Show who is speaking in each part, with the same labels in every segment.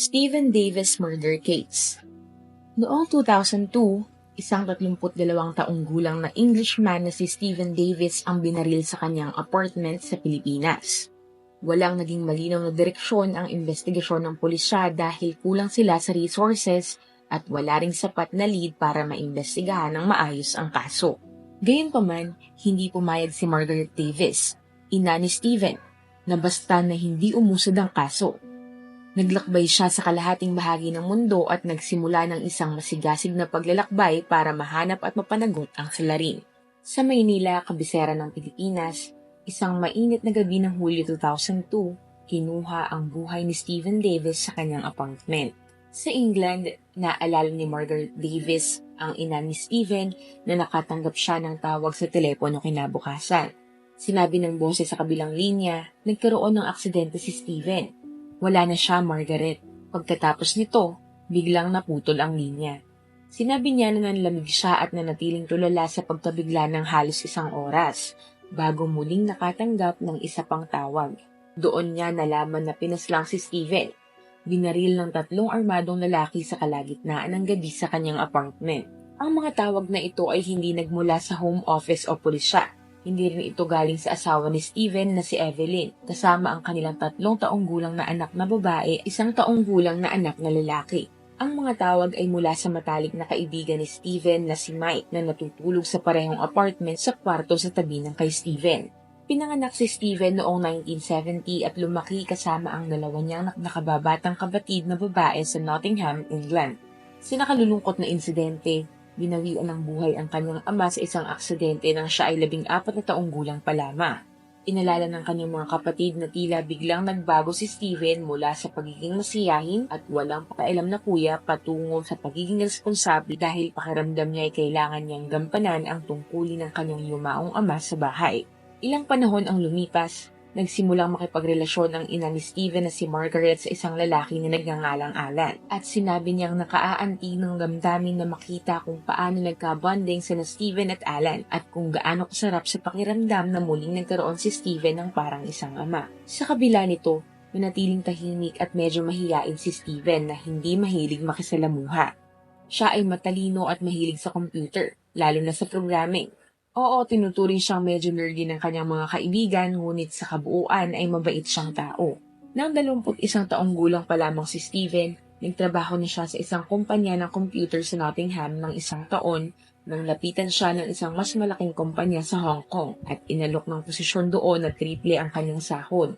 Speaker 1: Stephen Davis Murder Case. Noong 2002, isang 32 taong gulang na Englishman na si Stephen Davis ang binaril sa kanyang apartment sa Pilipinas. Walang naging malinaw na direksyon ang investigasyon ng pulisya dahil kulang sila sa resources at wala ring sapat na lead para maimbestigahan ng maayos ang kaso. Gayunpaman, hindi pumayag si Margaret Davis, ina ni Stephen, na basta na hindi umusad ang kaso. Naglakbay siya sa kalahating bahagi ng mundo at nagsimula ng isang masigasig na paglalakbay para mahanap at mapanagot ang salarin. Sa Maynila, kabisera ng Pilipinas, isang mainit na gabi ng Hulyo 2002, kinuha ang buhay ni Stephen Davis sa kanyang apartment. Sa England, naalala ni Margaret Davis, ang ina ni Stephen, na nakatanggap siya ng tawag sa telepono kinabukasan. Sinabi ng boses sa kabilang linya, nagkaroon ng aksidente si Stephen. Wala na siya, Margaret. Pagkatapos nito, biglang naputol ang linya. Sinabi niya na nanlamig siya at nanatiling tulala sa pagkabigla ng halos isang oras, bago muling nakatanggap ng isa pang tawag. Doon niya nalaman na pinaslang si Stephen. Binaril ng 3 armadong lalaki sa kalagitnaan ng gabi sa kanyang apartment. Ang mga tawag na ito ay hindi nagmula sa home office o pulisya. Hindi rin ito galing sa asawa ni Stephen na si Evelyn, kasama ang kanilang 3 taong gulang na anak na babae, 1 taong gulang na anak na lalaki. Ang mga tawag ay mula sa matalik na kaibigan ni Stephen na si Mike na natutulog sa parehong apartment sa kwarto sa tabi ng kay Stephen. Pinanganak si Stephen noong 1970 at lumaki kasama ang 2 niyang nakababatang kapatid na babae sa Nottingham, England. Sa nakalulungkot na insidente, binawian ng buhay ang kanyang ama sa isang aksidente nang siya ay 14 na taong gulang pa lamang. Inalala ng kanyang mga kapatid na tila biglang nagbago si Stephen mula sa pagiging masiyahin at walang pakialam na kuya patungo sa pagiging responsable dahil pakiramdam niya ay kailangan niyang gampanan ang tungkulin ng kanyang yumaong ama sa bahay. Ilang panahon ang lumipas, nagsimulang makipagrelasyon ang ina ni Stephen na si Margaret sa isang lalaki na nagngangalang Alan at sinabi niyang nakaaantig ng damdamin na makita kung paano nagka-bonding sina Stephen at Alan at kung gaano kasarap sa pakiramdam na muling nagkaroon si Stephen ng parang isang ama. Sa kabila nito, manatiling tahimik at medyo mahiyain si Stephen na hindi mahilig makisalamuha. Siya ay matalino at mahilig sa computer, lalo na sa programming. Oo, tinuturing siyang medyo nerdy ng kanyang mga kaibigan, ngunit sa kabuuan ay mabait siyang tao. Nang 21 taong gulang pa lamang si Stephen, nagtrabaho na siya sa isang kumpanya ng computer sa Nottingham ng 1 taon nang lapitan siya ng isang mas malaking kumpanya sa Hong Kong at inalok ng posisyon doon na triple ang kanyang sahod.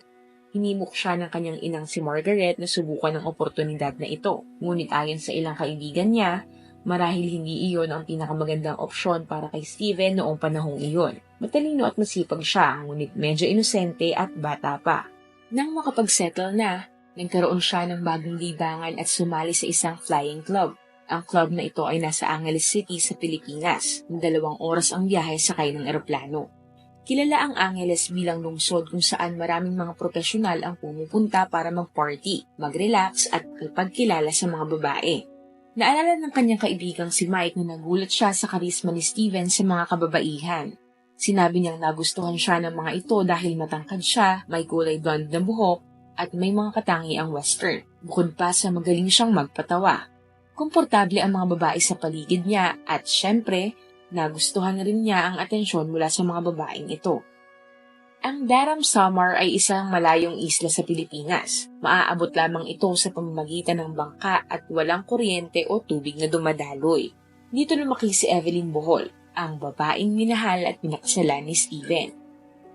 Speaker 1: Hinimok siya ng kanyang inang si Margaret na subukan ang oportunidad na ito, ngunit ayon sa ilang kaibigan niya, marahil hindi iyon ang pinakamagandang opsyon para kay Stephen noong panahong iyon. Matalino at masipag siya, ngunit medyo inosente at bata pa. Nang makapagsettle na, nagkaroon siya ng bagong libangan at sumali sa isang flying club. Ang club na ito ay nasa Angeles City sa Pilipinas, 2 oras ang biyahe sakay ng eroplano. Kilala ang Angeles bilang lungsod kung saan maraming mga profesional ang pumupunta para mag-party, mag-relax at ipagkilala sa mga babae. Naalala ng kanyang kaibigang si Mike na nagulat siya sa karisma ni Stephen sa mga kababaihan. Sinabi niyang nagustuhan siya ng mga ito dahil matangkad siya, may kulay blonde na buhok, at may mga katangiang western, bukod pa sa magaling siyang magpatawa. Komportable ang mga babae sa paligid niya at syempre, nagustuhan na rin niya ang atensyon mula sa mga babaeng ito. Ang Daram Samar ay isang malayong isla sa Pilipinas. Maaabot lamang ito sa pamamagitan ng bangka at walang kuryente o tubig na dumadaloy. Dito lumaki si Evelyn Bohol, ang babaeng minahal at pinakasalan ni Stephen.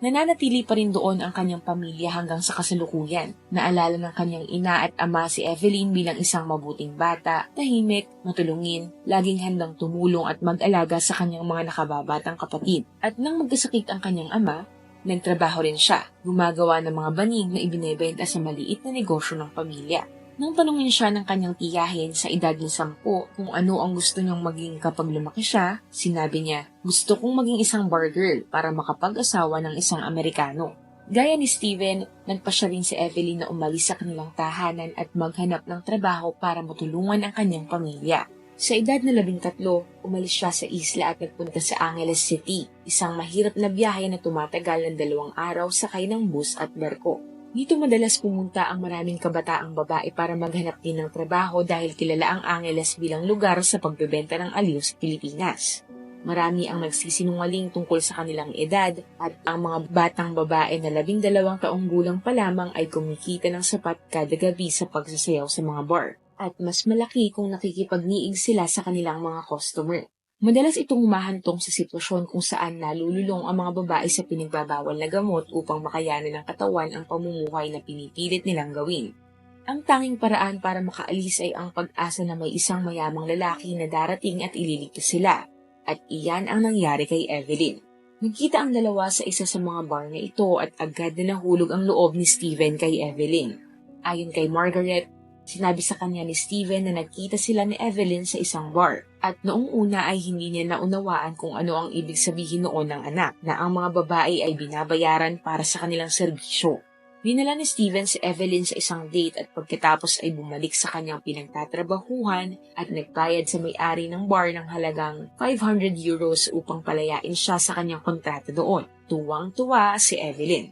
Speaker 1: Nananatili pa rin doon ang kanyang pamilya hanggang sa kasalukuyan. Naalala ng kanyang ina at ama si Evelyn bilang isang mabuting bata, tahimik, matulungin, laging handang tumulong at mag-alaga sa kanyang mga nakababatang kapatid. At nang magkasakit ang kanyang ama, nagtrabaho rin siya, gumagawa ng mga banig na ibinebenta sa maliit na negosyo ng pamilya. Nang tanungin siya ng kanyang tiyahin sa edad ng 10 kung ano ang gusto niyang maging kapag lumaki siya, sinabi niya, gusto kong maging isang bar girl para makapag-asawa ng isang Amerikano. Gaya ni Stephen, nagpasya rin si Evelyn na umalis sa kanilang tahanan at maghanap ng trabaho para matulungan ang kanyang pamilya. Sa edad na 13, umalis siya sa isla at nagpunta sa Angeles City, isang mahirap na biyahe na tumatagal ng 2 araw sakay ng bus at barko. Dito madalas pumunta ang maraming kabataang babae para maghanap din ng trabaho dahil kilala ang Angeles bilang lugar sa pagbebenta ng aliw sa Pilipinas. Marami ang nagsisinungaling tungkol sa kanilang edad at ang mga batang babae na 12 taong gulang pa lamang ay kumikita ng sapat kada gabi sa pagsasayaw sa mga bar at mas malaki kung nakikipagniig sila sa kanilang mga customer. Madalas itong humahantong sa sitwasyon kung saan nalululong ang mga babae sa pinagbabawal na gamot upang makayanan ng katawan ang pamumuhay na pinipilit nilang gawin. Ang tanging paraan para makaalis ay ang pag-asa na may isang mayamang lalaki na darating at ililigtas sila. At iyan ang nangyari kay Evelyn. Nagkita ang dalawa sa isa sa mga bar na ito at agad na nahulog ang loob ni Steven kay Evelyn. Ayon kay Margaret, sinabi sa kanya ni Steven na nagkita sila ni Evelyn sa isang bar at noong una ay hindi niya naunawaan kung ano ang ibig sabihin noon ng anak na ang mga babae ay binabayaran para sa kanilang serbisyo. Dinala ni Steven si Evelyn sa isang date at pagkatapos ay bumalik sa kanyang pinagtatrabahuhan at nagbayad sa may-ari ng bar ng halagang 500 euros upang palayain siya sa kanyang kontrata doon. Tuwang-tuwa si Evelyn.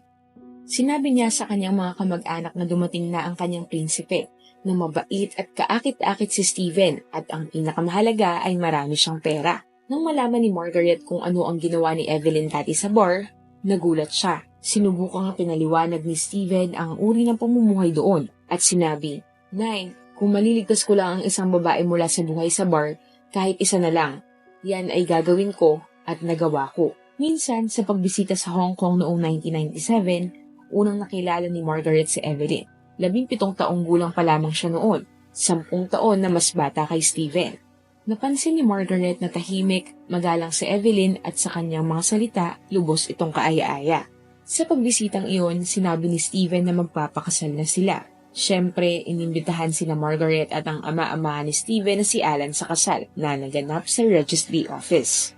Speaker 1: Sinabi niya sa kanyang mga kamag-anak na dumating na ang kanyang prinsipe, na mabait at kaakit-akit si Steven at ang pinakamahalaga ay marami siyang pera. Nang malaman ni Margaret kung ano ang ginawa ni Evelyn dati sa bar, nagulat siya. Sinubukang pinaliwanag ni Steven ang uri ng pamumuhay doon at sinabi, "Nay, kung maliligtas ko lang ang isang babae mula sa buhay sa bar, kahit isa na lang, yan ay gagawin ko at nagawa ko." Minsan sa pagbisita sa Hong Kong noong 1997, unang nakilala ni Margaret si Evelyn. 17 taong gulang pa lamang siya noon, 10 taon na mas bata kay Steven. Napansin ni Margaret na tahimik, magalang si Evelyn at sa kanyang mga salita, lubos itong kaaya-aya. Sa pagbisitang iyon, sinabi ni Steven na magpapakasal na sila. Siyempre, inimbitahan sina Margaret at ang ama-ama ni Steven na si Alan sa kasal na naganap sa registry office.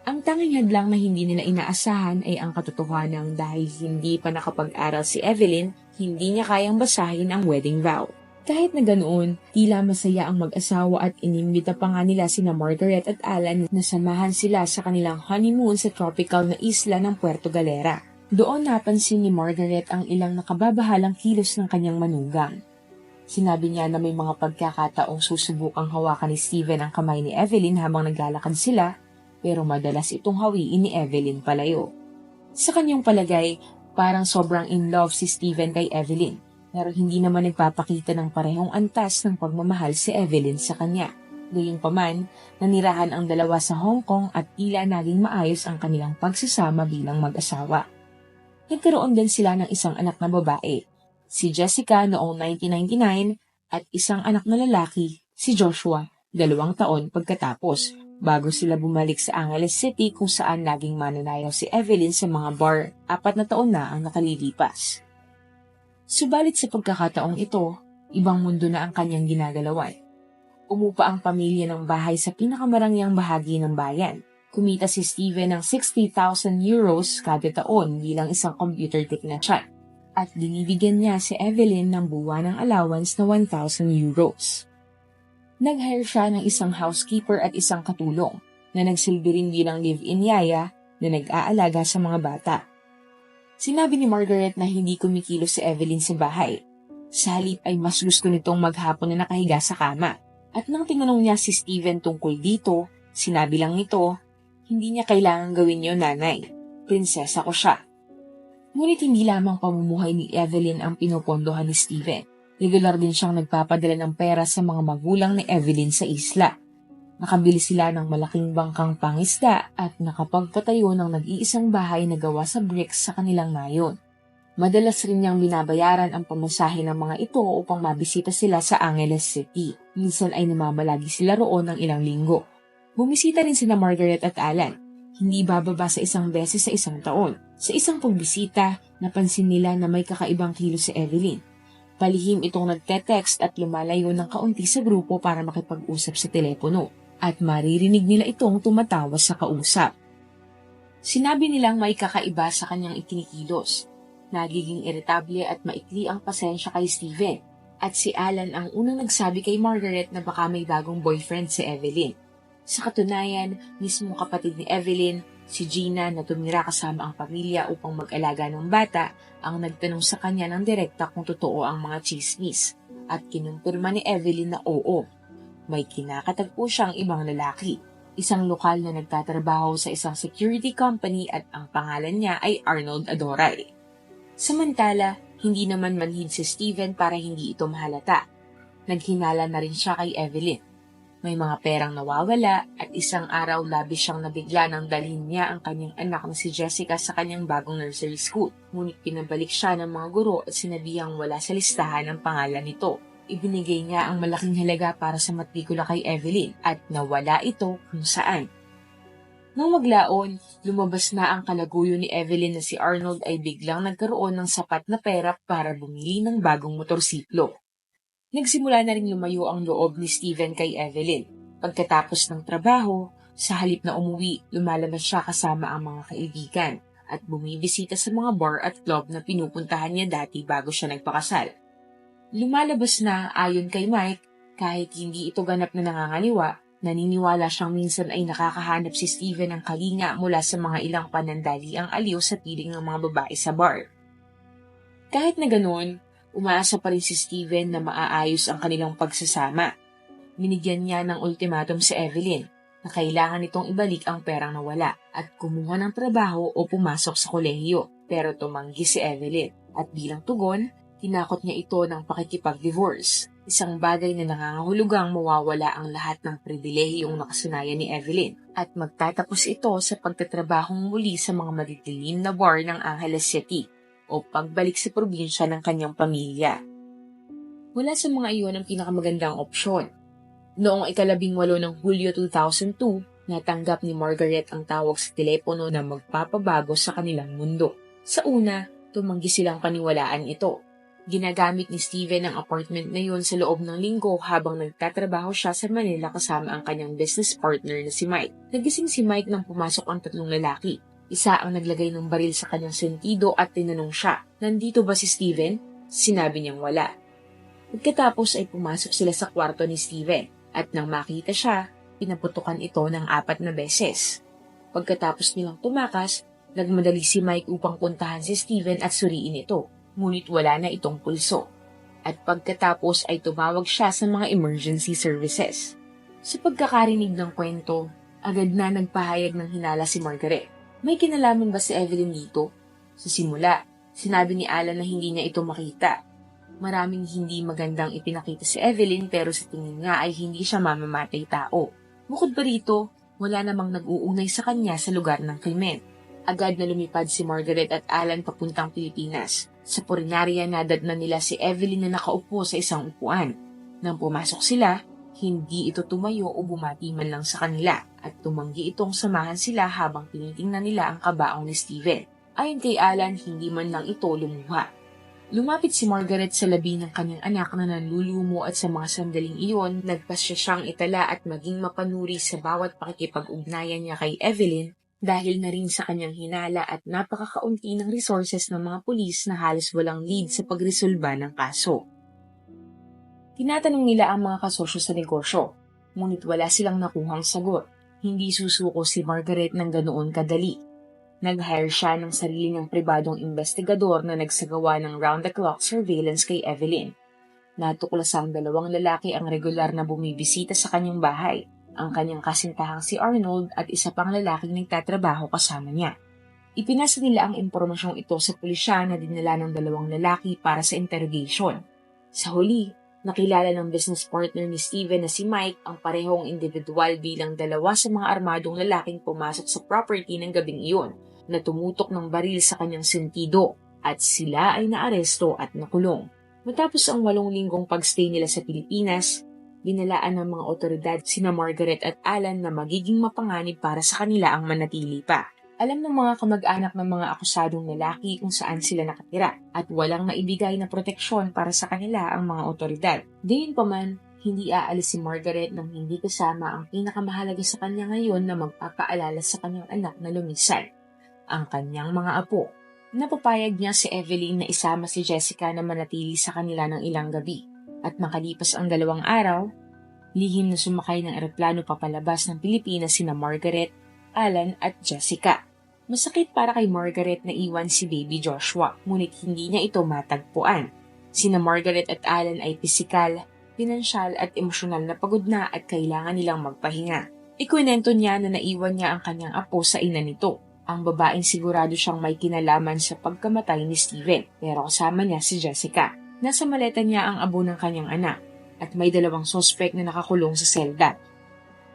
Speaker 1: Ang tanging hadlang na hindi nila inaasahan ay ang katotohanan dahil hindi pa nakapag-aral si Evelyn, hindi niya kayang basahin ang wedding vow. Kahit na ganoon, tila masaya ang mag-asawa at inimbita pa nga nila sina Margaret at Alan na samahan sila sa kanilang honeymoon sa tropical na isla ng Puerto Galera. Doon napansin ni Margaret ang ilang nakababahalang kilos ng kanyang manugang. Sinabi niya na may mga pagkakataong susubukang hawakan ni Steven ang kamay ni Evelyn habang naglalakad sila, pero madalas itong hawiin ni Evelyn palayo. Sa kanyang palagay, parang sobrang in love si Steven kay Evelyn, pero hindi naman nagpapakita ng parehong antas ng pagmamahal si Evelyn sa kanya. Gayunpaman, nanirahan ang dalawa sa Hong Kong at tila naging maayos ang kanilang pagsasama bilang mag-asawa. Nagkaroon din sila ng isang anak na babae, si Jessica noong 1999 at isang anak na lalaki, si Joshua, 2 taon pagkatapos, bago sila bumalik sa Angeles City kung saan laging mananayaw si Evelyn sa mga bar, 4 na taon na ang nakalilipas. Subalit sa pagkakataong ito, ibang mundo na ang kanyang ginagalawan. Umupa ang pamilya ng bahay sa pinakamarangyang bahagi ng bayan. Kumita si Steven ng 60,000 euros kada taon bilang isang computer technician at binibigyan niya si Evelyn ng buwanang allowance na 1,000 euros. Nag-hire siya ng isang housekeeper at isang katulong na nagsilbi rin bilang live-in yaya na nag-aalaga sa mga bata. Sinabi ni Margaret na hindi kumikilos si Evelyn sa bahay. Sa halip ay mas gusto nitong maghapon na nakahiga sa kama. At nang tinanong niya si Steven tungkol dito, sinabi lang nito, "Hindi niya kailangang gawin yun, nanay. Prinsesa ko siya." Ngunit hindi lamang pamumuhay ni Evelyn ang pinupondohan ni Steven. Regular din siyang nagpapadala ng pera sa mga magulang ni Evelyn sa isla. Nakabili sila ng malaking bangkang pangisda at nakapagpatayo ng nag-iisang bahay na gawa sa bricks sa kanilang nayon. Madalas rin niyang binabayaran ang pamasahe ng mga ito upang mabisita sila sa Angeles City. Minsan ay namamalagi sila roon ng ilang linggo. Bumisita rin sina Margaret at Alan. Hindi bababa sa 1 beses sa 1 taon. Sa isang pagbisita, napansin nila na may kakaibang kilos si Evelyn. Palihim itong nagte-text at lumalayo ng kaunti sa grupo para makipag-usap sa telepono. At maririnig nila itong tumatawa sa kausap. Sinabi nilang may kakaiba sa kanyang ikinikilos. Nagiging iritable at maikli ang pasensya kay Steven. At si Alan ang unang nagsabi kay Margaret na baka may bagong boyfriend si Evelyn. Sa katunayan, mismo kapatid ni Evelyn, Si Gina na tumira kasama ang pamilya upang mag-alaga ng bata ang nagtanong sa kanya ng direkta kung totoo ang mga chismis at kinumpirma ni Evelyn na oo. May kinakatagpo siyang ibang lalaki, isang lokal na nagtatrabaho sa isang security company at ang pangalan niya ay Arnold Adoray. Samantala, hindi naman manhid si Steven para hindi ito mahalata. Naghinala na rin siya kay Evelyn. May mga perang nawawala at isang araw labis siyang nabigla nang dalhin niya ang kanyang anak na si Jessica sa kanyang bagong nursery school. Ngunit pinabalik siya ng mga guro at sinabihang wala sa listahan ang pangalan nito. Ibinigay niya ang malaking halaga para sa matrikula kay Evelyn at nawala ito kung saan. Nang maglaon, lumabas na ang kalaguyo ni Evelyn na si Arnold ay biglang nagkaroon ng sapat na pera para bumili ng bagong motorsiklo. Nagsimula na ring lumayo ang loob ni Steven kay Evelyn. Pagkatapos ng trabaho, sa halip na umuwi, lumalabas siya kasama ang mga kaibigan at bumibisita sa mga bar at club na pinupuntahan niya dati bago siya nagpakasal. Lumalabas na, ayon kay Mike, kahit hindi ito ganap na nangangaliwa, naniniwala siyang minsan ay nakakahanap si Steven ng kalinga mula sa mga ilang panandaliang aliw sa piling ng mga babae sa bar. Kahit na ganoon, umaasa pa rin si Steven na maaayos ang kanilang pagsasama. Binigyan niya ng ultimatum si Evelyn na kailangan nitong ibalik ang perang nawala at kumuha ng trabaho o pumasok sa kolehiyo. Pero tumanggi si Evelyn at bilang tugon, tinakot niya ito ng pakikipag-divorce. Isang bagay na nangangahulugang mawawala ang lahat ng pribilehiyong nakasanayan ni Evelyn at magtatapos ito sa pagtatrabahong muli sa mga madidilim na bar ng Angeles City o pagbalik sa probinsya ng kanyang pamilya. Wala sa mga iyon ang pinakamagandang opsyon. Noong 18 ng Hulyo 2002, natanggap ni Margaret ang tawag sa telepono na magpapabago sa kanilang mundo. Sa una, tumanggi silang paniwalaan ito. Ginagamit ni Steven ang apartment na yun sa loob ng linggo habang nagtatrabaho siya sa Manila kasama ang kanyang business partner na si Mike. Nagising si Mike nang pumasok ang tatlong lalaki. Isa ang naglagay ng baril sa kanyang sentido at tinanong siya, "Nandito ba si Steven?" Sinabi niyang wala. Pagkatapos ay pumasok sila sa kwarto ni Steven at nang makita siya, pinaputukan ito ng 4 na beses. Pagkatapos nilang tumakas, nagmadali si Mike upang puntahan si Steven at suriin ito, ngunit wala na itong pulso. At pagkatapos ay tumawag siya sa mga emergency services. Sa pagkakarinig ng kwento, agad na nagpahayag ng hinala si Margaret. May kinalaman ba si Evelyn dito? Sa simula, sinabi ni Alan na hindi niya ito makita. Maraming hindi magandang ipinakita si Evelyn pero sa tingin nga ay hindi siya mamamatay tao. Bukod pa rito, wala namang nag-uugnay sa kanya sa lugar ng krimen. Agad na lumipad si Margaret at Alan papuntang Pilipinas. Sa purinarya nadatnan nila si Evelyn na nakaupo sa isang upuan. Nang pumasok sila, hindi ito tumayo o bumati man lang sa kanila at tumanggi itong samahan sila habang tinitingnan nila ang kabaong ni Steven. Ayon kay Alan, hindi man lang ito lumuha. Lumapit si Margaret sa labi ng kanyang anak na nanlulumo at sa mga sandaling iyon, nagpasya siyang itala at maging mapanuri sa bawat pakikipag-ugnayan niya kay Evelyn dahil na rin sa kanyang hinala at napakakaunti ng resources ng mga pulis na halos walang lead sa pagresolba ng kaso. Tinatanong nila ang mga kasosyo sa negosyo, ngunit wala silang nakuhang sagot. Hindi susuko si Margaret ng ganoon kadali. Nag-hire siya ng sarili niyang pribadong investigador na nagsagawa ng round-the-clock surveillance kay Evelyn. Natuklasang 2 lalaki ang regular na bumibisita sa kanyang bahay, ang kanyang kasintahang si Arnold at isa pang lalaking nagtatrabaho kasama niya. Ipinasa nila ang impormasyong ito sa pulisya na dinala ng 2 lalaki para sa interrogation. Sa huli, nakilala ng business partner ni Steven na si Mike ang parehong individual bilang 2 sa mga armadong lalaking pumasok sa property ng gabing iyon na tumutok ng baril sa kanyang sentido at sila ay naaresto at nakulong. Matapos ang 8 linggong pagstay nila sa Pilipinas, binalaan ng mga otoridad sina Margaret at Alan na magiging mapanganib para sa kanila ang manatili pa. Alam ng mga kamag-anak ng mga akusadong lalaki kung saan sila nakatira at walang naibigay na proteksyon para sa kanila ang mga otoridad. Gayunpaman, hindi aalis si Margaret nang hindi kasama ang pinakamahalaga sa kanya ngayon na magpapaalala sa kanyang anak na lumisan, ang kanyang mga apo. Napapayag niya si Evelyn na isama si Jessica na manatili sa kanila ng ilang gabi at makalipas ang 2 araw, lihim na sumakay ng eroplano papalabas ng Pilipinas sina Margaret, Alan at Jessica. Masakit para kay Margaret na iwan si baby Joshua, ngunit hindi niya ito matagpuan. Sina Margaret at Alan ay pisikal, pinansyal at emosyonal na pagod na at kailangan nilang magpahinga. Ikwinento niya na naiwan niya ang kanyang apo sa ina nito. Ang babaeng sigurado siyang may kinalaman sa pagkamatay ni Steven, pero kasama niya si Jessica. Nasa maleta niya ang abo ng kanyang anak at may 2 sospek na nakakulong sa selda.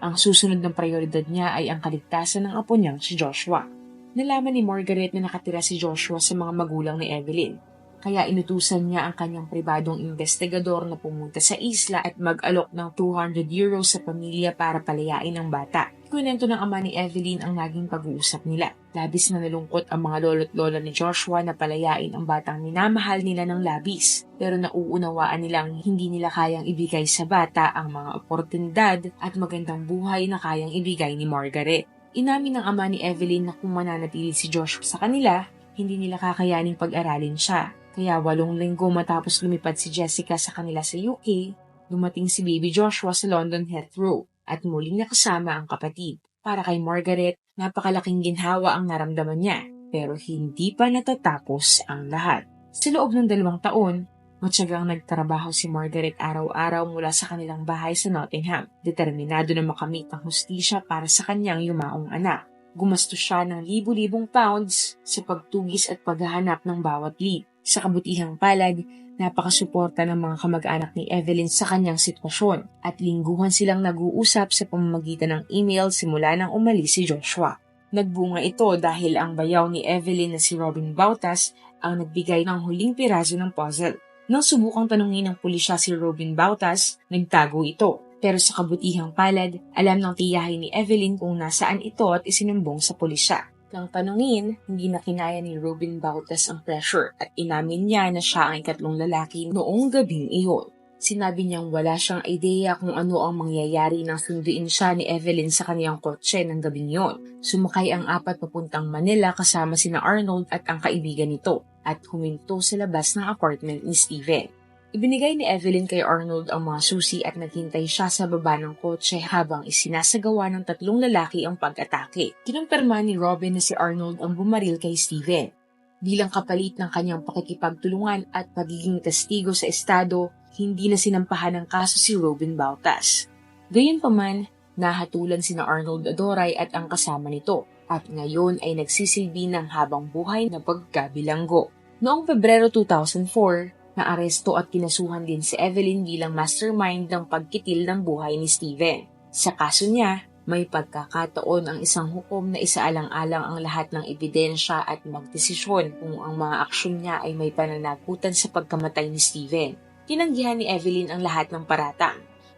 Speaker 1: Ang susunod ng prioridad niya ay ang kaligtasan ng apo niyang si Joshua. Nalaman ni Margaret na nakatira si Joshua sa mga magulang ni Evelyn, kaya inutusan niya ang kanyang pribadong investigador na pumunta sa isla at mag-alok ng €200 sa pamilya para palayain ang bata. Ikwinento ng ama ni Evelyn ang naging pag-uusap nila. Labis na nalungkot ang mga lolo't lola ni Joshua na palayain ang batang minamahal nila ng labis, pero nauunawaan nilang hindi nila kayang ibigay sa bata ang mga oportunidad at magandang buhay na kayang ibigay ni Margaret. Inamin ng ama ni Evelyn na kung mananatili si Joshua sa kanila, hindi nila kakayaning pag-aralin siya. Kaya 8 linggo matapos lumipad si Jessica sa kanila sa UK, dumating si baby Joshua sa London Heathrow at muling nakasama ang kapatid. Para kay Margaret, napakalaking ginhawa ang naramdaman niya, pero hindi pa natatapos ang lahat. Sa loob ng 2 taon, matyagang nagtrabaho si Margaret araw-araw mula sa kanilang bahay sa Nottingham, determinado na makamit ang hustisya para sa kanyang yumaong anak. Gumastos siya ng libu-libong pounds sa pagtugis at paghahanap ng bawat lead. Sa kabutihang palad, napakasuporta ng mga kamag-anak ni Evelyn sa kanyang sitwasyon at lingguhan silang nag-uusap sa pamamagitan ng email simula nang umalis si Joshua. Nagbunga ito dahil ang bayaw ni Evelyn na si Robin Bautas ang nagbigay ng huling piraso ng puzzle. Nang subukang tanungin ng pulisya si Robin Bautas, nagtago ito. Pero sa kabutihang palad, alam ng tiyahin ni Evelyn kung nasaan ito at isinumbong sa pulisya. Nang tanungin, hindi na kinaya ni Robin Bautas ang pressure at inamin niya na siya ang 3 lalaki noong gabing iyon. Sinabi niyang wala siyang ideya kung ano ang mangyayari nang sunduin siya ni Evelyn sa kaniyang kotse ng gabing iyon. Sumakay ang 4 papuntang Manila kasama sina Arnold at ang kaibigan nito at huminto sa labas ng apartment ni Steven. Ibinigay ni Evelyn kay Arnold ang mga susi at naghintay siya sa baba ng kotse habang isinasagawa ng 3 lalaki ang pag-atake. Kinumpirma ni Robin na si Arnold ang bumaril kay Steven. Bilang kapalit ng kanyang pakikipagtulungan at pagiging testigo sa estado, hindi na sinampahan ng kaso si Robin Bautas. Gayunpaman, nahatulan sina Arnold Adoray at ang kasama nito at ngayon ay nagsisilbi ng habang buhay na pagkabilanggo. Noong Pebrero 2004, naaresto at kinasuhan din si Evelyn bilang mastermind ng pagkitil ng buhay ni Steven. Sa kaso niya, may pagkakataon ang isang hukom na isaalang-alang ang lahat ng ebidensya at magdesisyon kung ang mga aksyon niya ay may pananagutan sa pagkamatay ni Steven. Tinanggihan ni Evelyn ang lahat ng paratang,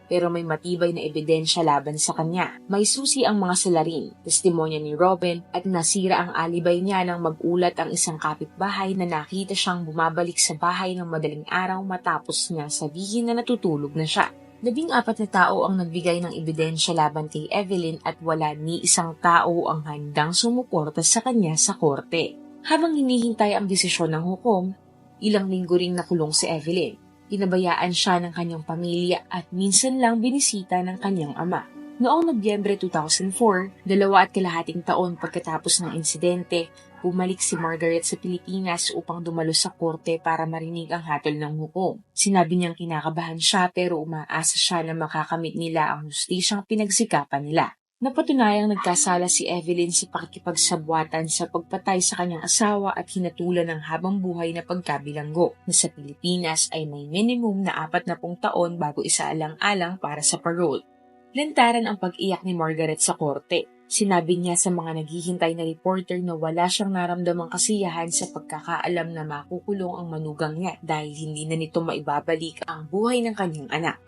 Speaker 1: pero may matibay na ebidensya laban sa kanya. May susi ang mga salarin, testimonya ni Robin at nasira ang alibay niya nang magulat ang isang kapitbahay na nakita siyang bumabalik sa bahay ng madaling araw matapos niya sabihin na natutulog na siya. 14 na tao ang nagbigay ng ebidensya laban kay Evelyn at wala ni isang tao ang handang sumuporta sa kanya sa korte. Habang hinihintay ang desisyon ng hukom, ilang linggo ring nakulong si Evelyn. Pinabayaan siya ng kanyang pamilya at minsan lang binisita ng kanyang ama. Noong Nobyembre 2004, 2.5 taon pagkatapos ng insidente, bumalik si Margaret sa Pilipinas upang dumalo sa korte para marinig ang hatol ng hukom. Sinabi niyang kinakabahan siya pero umaasa siya na makakamit nila ang hustisyang pinagsikapan nila. Napatunayang nagkasala si Evelyn sa pakikipagsabwatan sa pagpatay sa kanyang asawa at hinatulan ng habang buhay na pagkabilanggo na sa Pilipinas ay may minimum na 40 taon bago isaalang-alang para sa parole. Lantaran ang pag-iyak ni Margaret sa korte. Sinabi niya sa mga naghihintay na reporter na wala siyang naramdamang kasiyahan sa pagkakaalam na makukulong ang manugang niya dahil hindi na nito maibabalik ang buhay ng kanyang anak.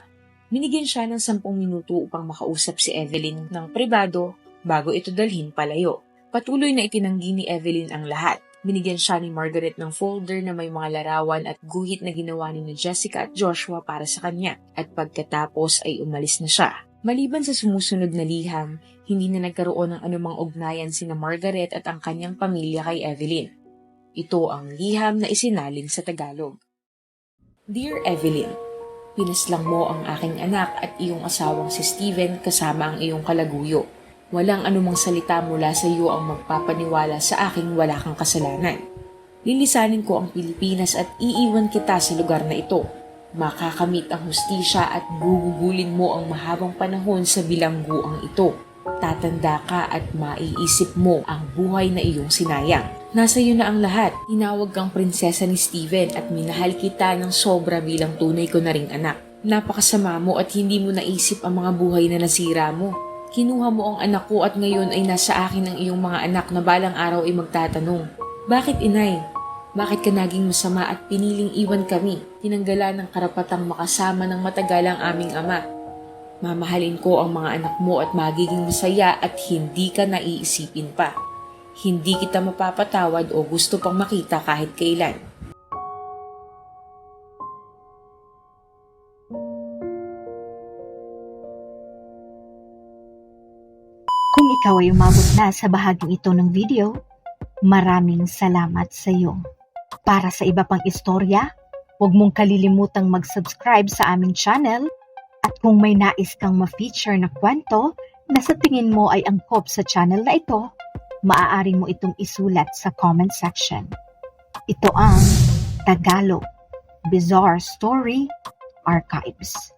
Speaker 1: Binigyan siya ng 10 minuto upang makausap si Evelyn ng pribado bago ito dalhin palayo. Patuloy na itinanggi ni Evelyn ang lahat. Binigyan siya ni Margaret ng folder na may mga larawan at guhit na ginawa ni Jessica at Joshua para sa kanya at pagkatapos ay umalis na siya. Maliban sa sumusunod na liham, hindi na nagkaroon ng anumang ugnayan sina Margaret at ang kanyang pamilya kay Evelyn. Ito ang liham na isinalin sa Tagalog. Dear Evelyn, pinaslang mo ang aking anak at iyong asawang si Steven kasama ang iyong kalaguyo. Walang anumang salita mula sa iyo ang magpapaniwala sa aking wala kang kasalanan. Lilisanin ko ang Pilipinas at iiwan kita sa lugar na ito. Makakamit ang hustisya at gugugulin mo ang mahabang panahon sa bilangguang ito. Tatanda ka at maiisip mo ang buhay na iyong sinayang. Nasa iyo na ang lahat. Tinawag kang prinsesa ni Steven at minahal kita ng sobra bilang tunay ko na ring anak. Napakasama mo at hindi mo naisip ang mga buhay na nasira mo. Kinuha mo ang anak ko at ngayon ay nasa akin ang iyong mga anak na balang araw ay magtatanong, "Bakit, inay? Bakit ka naging masama at piniling iwan kami? Tinanggalan ng karapatang makasama ng matagal ang aming ama. Mamahalin ko ang mga anak mo at magiging masaya at hindi ka naiisipin pa. Hindi kita mapapatawad o gusto pang makita kahit kailan."
Speaker 2: Kung ikaw ay umabot na sa bahaging ito ng video, maraming salamat sa iyo. Para sa iba pang istorya, huwag mong kalilimutang mag-subscribe sa aming channel at kung may nais kang ma-feature na kwento na sa tingin mo ay angkop sa channel na ito, maaari mo itong isulat sa comment section. Ito ang Tagalog Bizarre Story Archives.